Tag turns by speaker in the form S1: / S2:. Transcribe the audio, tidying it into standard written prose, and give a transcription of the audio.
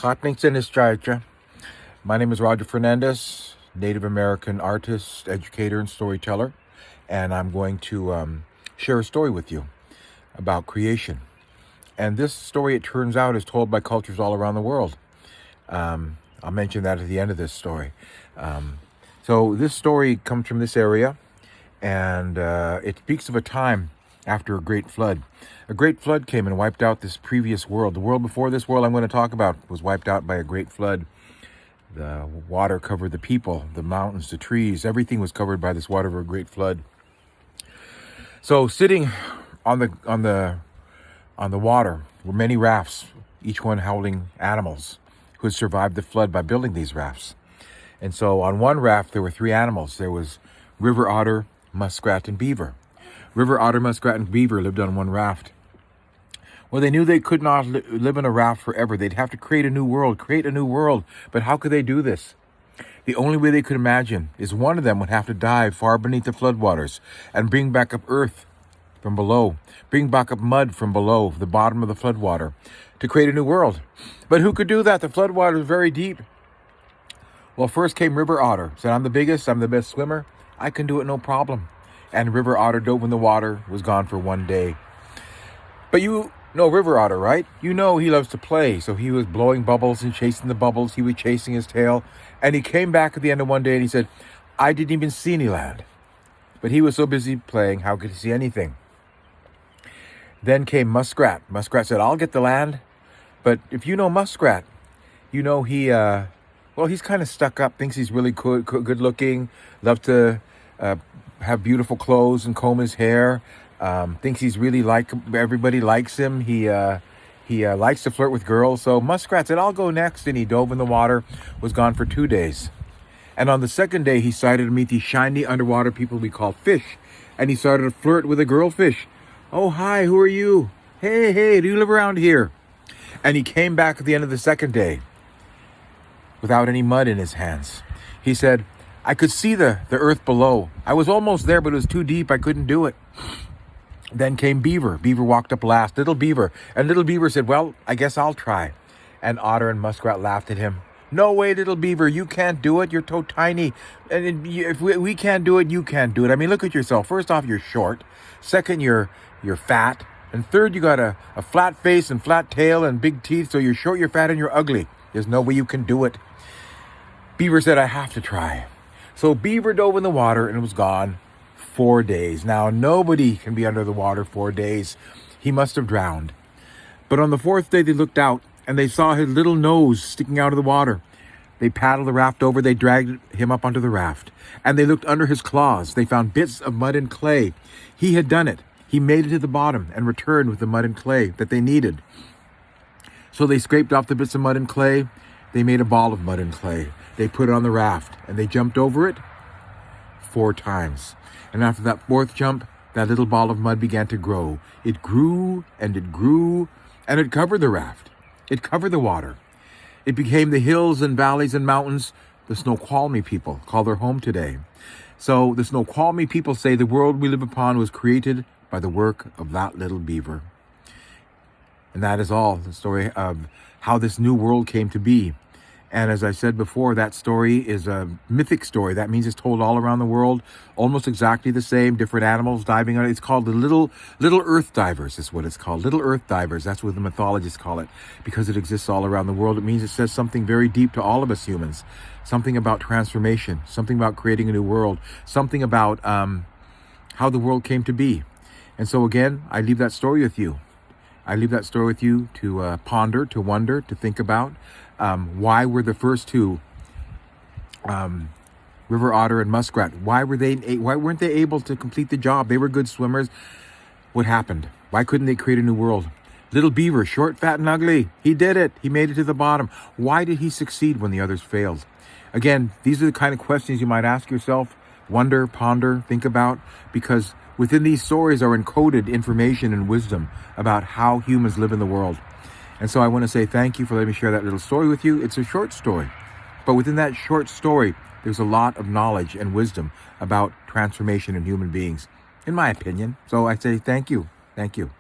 S1: Katningsinistrajja. My name is Roger Fernandes, Native American artist, educator, and storyteller, and I'm going to share a story with you about creation. And this story, it turns out, is told by cultures all around the world. I'll mention that at the end of this story. So this story comes from this area, and it speaks of a time after a great flood. A great flood came and wiped out this previous world. The world before this world I'm going to talk about was wiped out by a great flood. The water covered the people, the mountains, the trees. Everything was covered by this water of a great flood. So sitting on the water were many rafts, each one holding animals who had survived the flood by building these rafts. And so on one raft there were three animals. There was river otter, muskrat, and beaver. River otter, muskrat, and beaver lived on one raft. Well, they knew they could not live in a raft forever. They'd have to create a new world. But how could they do this? The only way they could imagine is one of them would have to dive far beneath the floodwaters and bring back up earth from below, bring back up mud from below the bottom of the floodwater to create a new world. But who could do that? The floodwater is very deep. Well, first came River Otter. Said, I'm the biggest, I'm the best swimmer. I can do it, no problem. And River Otter dove in the water, was gone for one day. But you know River Otter, right? You know he loves to play. So he was blowing bubbles and chasing the bubbles. He was chasing his tail. And he came back at the end of one day and he said, I didn't even see any land. But he was so busy playing, how could he see anything? Then came Muskrat. Muskrat said, I'll get the land. But if you know Muskrat, you know he's kind of stuck up, thinks he's really good looking, loves to have beautiful clothes and comb his hair, thinks he's really everybody likes him. He likes to flirt with girls. So Muskrat said, I'll go next. And he dove in the water, was gone for 2 days. And on the second day, he started to meet these shiny underwater people we call fish. And he started to flirt with a girl fish. Oh, hi, who are you? Hey, do you live around here? And he came back at the end of the second day without any mud in his hands. He said, I could see the earth below. I was almost there, but it was too deep. I couldn't do it. Then came Beaver. Beaver walked up last. Little Beaver. And Little Beaver said, well, I guess I'll try. And Otter and Muskrat laughed at him. No way, Little Beaver. You can't do it. You're so tiny. And if we can't do it, you can't do it. I mean, look at yourself. First off, you're short. Second, you're fat. And third, you got a flat face and flat tail and big teeth. So you're short, you're fat, and you're ugly. There's no way you can do it. Beaver said, I have to try. So Beaver dove in the water and was gone 4 days. Now, nobody can be under the water 4 days. He must have drowned. But on the fourth day, they looked out and they saw his little nose sticking out of the water. They paddled the raft over. They dragged him up onto the raft. And they looked under his claws. They found bits of mud and clay. He had done it. He made it to the bottom and returned with the mud and clay that they needed. So they scraped off the bits of mud and clay. They made a ball of mud and clay. They put it on the raft and they jumped over it 4 times. And after that fourth jump, that little ball of mud began to grow. It grew and it grew and it covered the raft. It covered the water. It became the hills and valleys and mountains the Snoqualmie people call their home today. So the Snoqualmie people say the world we live upon was created by the work of that little beaver. And that is all the story of how this new world came to be. And as I said before, that story is a mythic story. That means it's told all around the world, almost exactly the same, different animals diving on it. It's called the Little Earth Divers is what it's called. Little Earth Divers, that's what the mythologists call it, because it exists all around the world. It means it says something very deep to all of us humans, something about transformation, something about creating a new world, something about how the world came to be. And so again, I leave that story with you. I leave that story with you to ponder, to wonder, to think about. Why were the first two, River Otter and Muskrat, why weren't they able to complete the job? They were good swimmers. What happened? Why couldn't they create a new world? Little Beaver, short, fat, and ugly. He did it. He made it to the bottom. Why did he succeed when the others failed? Again, these are the kind of questions you might ask yourself, wonder, ponder, think about, because within these stories are encoded information and wisdom about how humans live in the world. And so I want to say thank you for letting me share that little story with you. It's a short story, but within that short story, there's a lot of knowledge and wisdom about transformation in human beings, in my opinion. So I say thank you. Thank you.